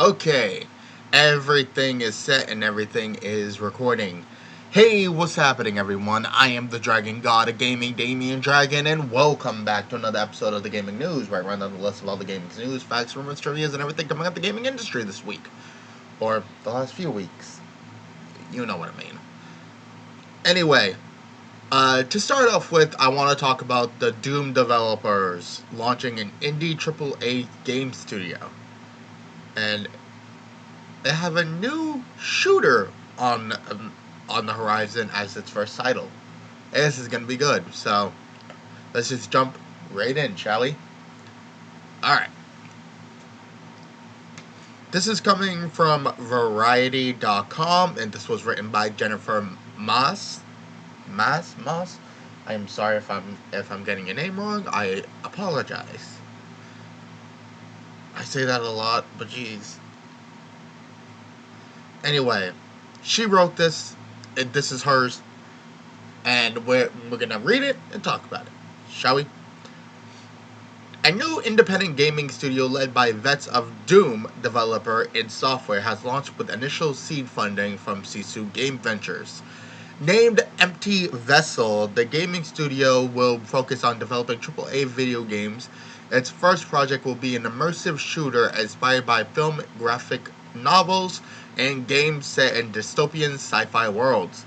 Okay, everything is set and everything is recording. Hey, what's happening, everyone? I am the Dragon God of Gaming, Damian Dragon, and welcome back to another episode of the Gaming News, where I run down the list of all the gaming news, facts, rumors, trivias, and everything coming out the gaming industry this week. Or the last few weeks. You know what I mean. Anyway, to start off with, I want to talk about the Doom developers launching an indie AAA game studio. And they have a new shooter on the horizon as its first title. And this is gonna be good. So let's just jump right in, shall we? All right. This is coming from Variety.com, and this was written by Jennifer Moss. Moss. I am sorry if I'm getting your name wrong. I apologize. I say that a lot, but geez. Anyway, she wrote this. And this is hers, and we're gonna read it and talk about it, shall we? A new independent gaming studio led by vets of Doom developer id Software has launched with initial seed funding from Sisu Game Ventures. Named Empty Vessel, the gaming studio will focus on developing AAA video games. Its first project will be an immersive shooter inspired by film, graphic novels, and games set in dystopian sci-fi worlds.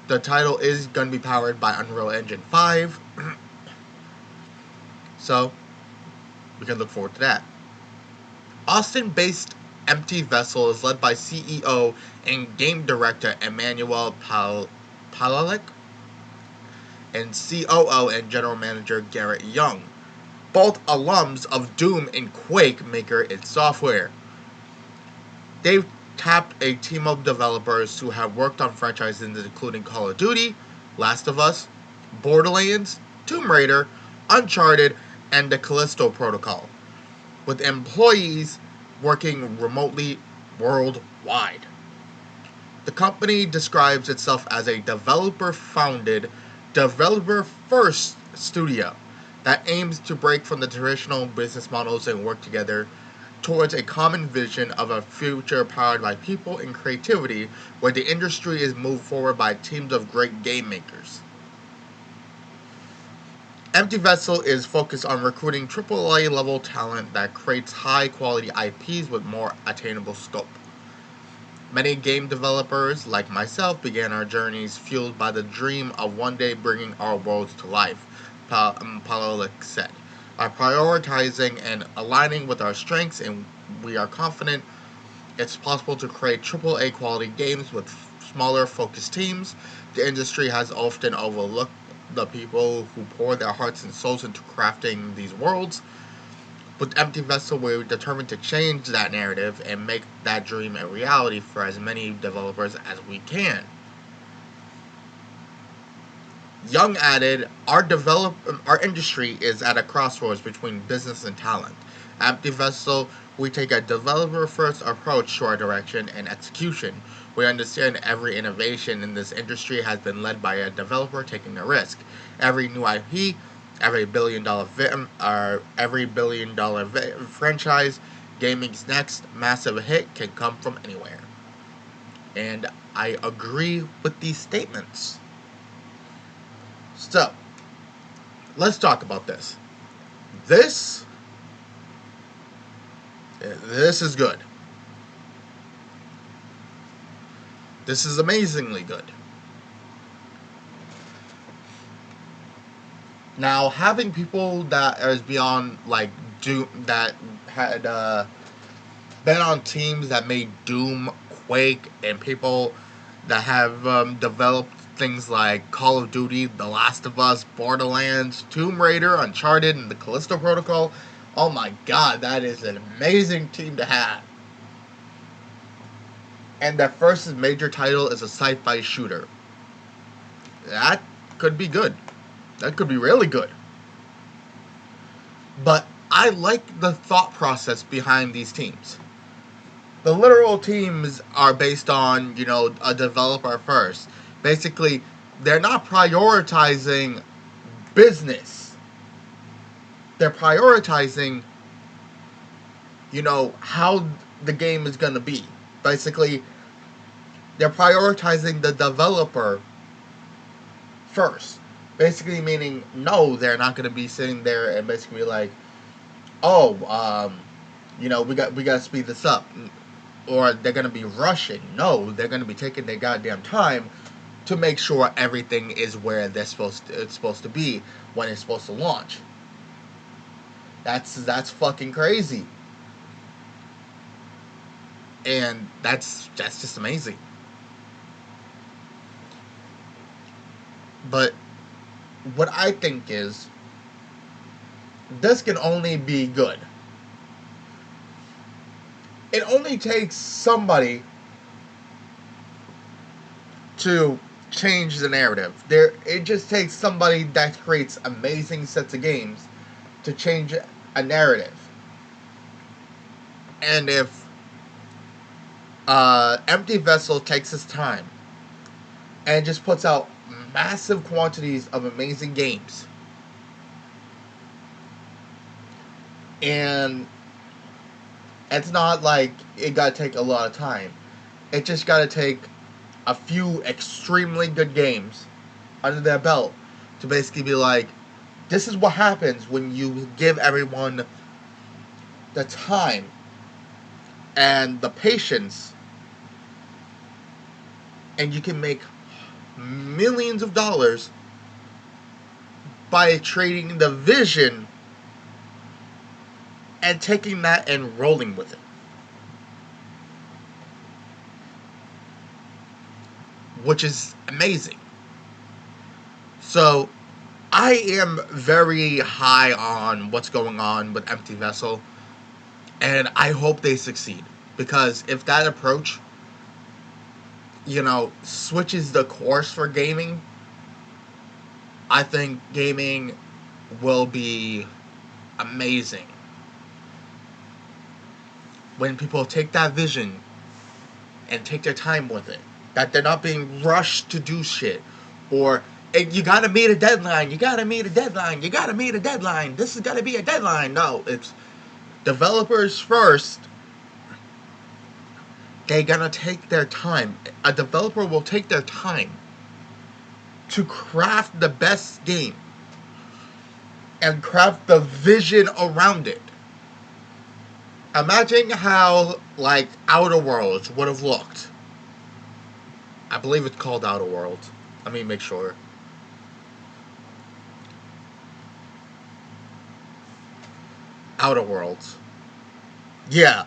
The title is going to be powered by Unreal Engine 5, so we can look forward to that. Austin-based Empty Vessel is led by CEO and game director Emmanuel Palalek and COO and general manager Garrett Young, both alums of Doom and Quake maker id Software. They've tapped a team of developers who have worked on franchises including Call of Duty, Last of Us, Borderlands, Tomb Raider, Uncharted, and the Callisto Protocol, with employees working remotely worldwide. The company describes itself as a developer-founded, developer-first studio that aims to break from the traditional business models and work together towards a common vision of a future powered by people and creativity, where the industry is moved forward by teams of great game makers. Empty Vessel is focused on recruiting AAA level talent that creates high quality IPs with more attainable scope. Many game developers, like myself, began our journeys fueled by the dream of one day bringing our worlds to life, Palolik said. By prioritizing and aligning with our strengths, and we are confident it's possible to create AAA quality games with smaller, focused teams. The industry has often overlooked the people who pour their hearts and souls into crafting these worlds. With Empty Vessel, we're determined to change that narrative and make that dream a reality for as many developers as we can. Young added, our industry is at a crossroads between business and talent. At Empty Vessel, we take a developer-first approach to our direction and execution. We understand every innovation in this industry has been led by a developer taking a risk. Every new IP, every billion dollar franchise, gaming's next massive hit can come from anywhere. And I agree with these statements. So, let's talk about this. This is good. This is amazingly good. Now, having people that is beyond like Doom that had been on teams that made Doom, Quake, and people that have developed things like Call of Duty, The Last of Us, Borderlands, Tomb Raider, Uncharted, and the Callisto Protocol. Oh my god, that is an amazing team to have. And their first major title is a sci-fi shooter. That could be good. That could be really good. But I like the thought process behind these teams. The literal teams are based on, a developer first. Basically, they're not prioritizing business. They're prioritizing how the game is going to be. Basically, they're prioritizing the developer first. Basically, meaning, no, they're not going to be sitting there and basically like, oh, we got to speed this up, or they're going to be rushing. No, they're going to be taking their goddamn time to make sure everything is where it's supposed to be when it's supposed to launch. That's fucking crazy, and that's just amazing. But what I think is, this can only be good. It only takes somebody to change the narrative. It just takes somebody that creates amazing sets of games to change a narrative. And if Empty Vessel takes its time and just puts out massive quantities of amazing games, and it's not like it gotta take a lot of time. It just gotta take a few extremely good games under their belt to basically be like, this is what happens when you give everyone the time and the patience, and you can make millions of dollars by trading the vision and taking that and rolling with it. Which is amazing. So, I am very high on what's going on with Empty Vessel, and I hope they succeed. Because if that approach, switches the course for gaming, I think gaming will be amazing. When people take that vision and take their time with it, that they're not being rushed to do shit, or you gotta meet a deadline, you gotta meet a deadline, you gotta meet a deadline, this is gotta be a deadline. No, it's developers first. They're gonna take their time. A developer will take their time to craft the best game and craft the vision around it. Imagine how, like, Outer Worlds would have looked. I believe it's called Outer Worlds. Let me make sure. Outer Worlds. Yeah.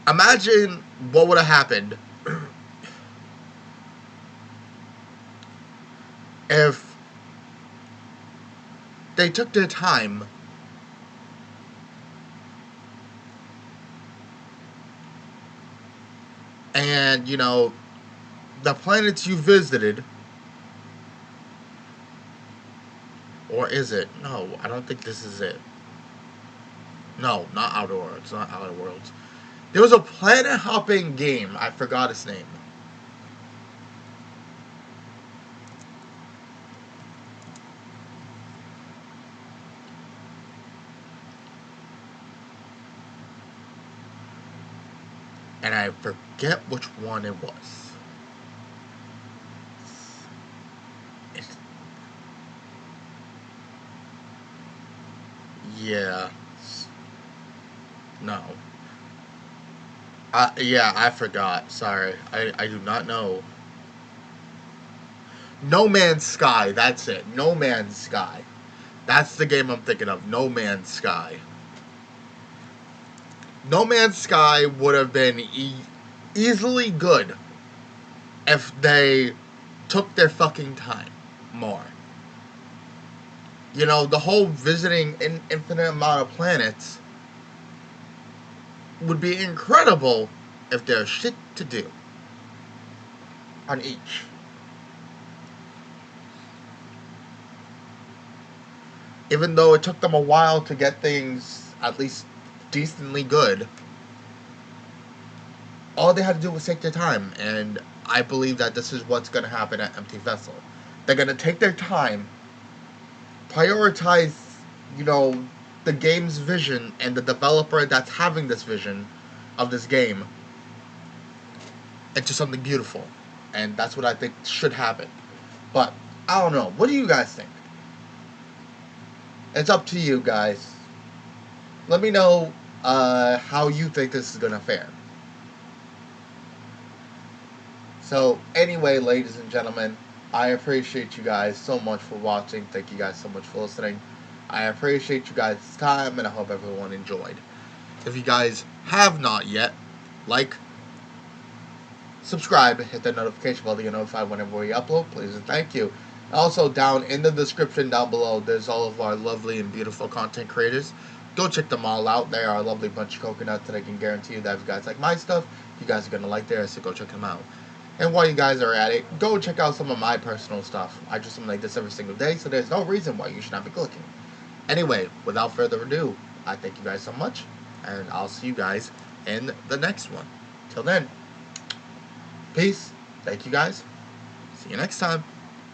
Imagine what would have happened if they took their time and, the planets you visited, or is it? No, I don't think this is it. No, not Outer Worlds, not Outer Worlds. There was a planet hopping game, I forgot its name. And I forget which one it was. Yeah. No. Yeah, I forgot. Sorry. I do not know. No Man's Sky. That's it. No Man's Sky. That's the game I'm thinking of. No Man's Sky. No Man's Sky would have been easily good if they took their fucking time more. The whole visiting an infinite amount of planets would be incredible if there's shit to do on each. Even though it took them a while to get things at least decently good, all they had to do was take their time, and I believe that this is what's going to happen at Empty Vessel. They're going to take their time, prioritize, the game's vision and the developer that's having this vision of this game into something beautiful. And that's what I think should happen. But I don't know. What do you guys think? It's up to you guys. Let me know how you think this is going to fare. So, anyway, ladies and gentlemen, I appreciate you guys so much for watching. Thank you guys so much for listening. I appreciate you guys' time, and I hope everyone enjoyed. If you guys have not yet, like, subscribe, hit that notification bell to get notified whenever we upload. Please and thank you. Also, down in the description down below, there's all of our lovely and beautiful content creators. Go check them all out. They are a lovely bunch of coconuts that I can guarantee you that if you guys like my stuff, you guys are going to like theirs, so go check them out. And while you guys are at it, go check out some of my personal stuff. I do something like this every single day, so there's no reason why you should not be clicking. Anyway, without further ado, I thank you guys so much, and I'll see you guys in the next one. Till then, peace. Thank you guys. See you next time.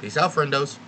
Peace out, friendos.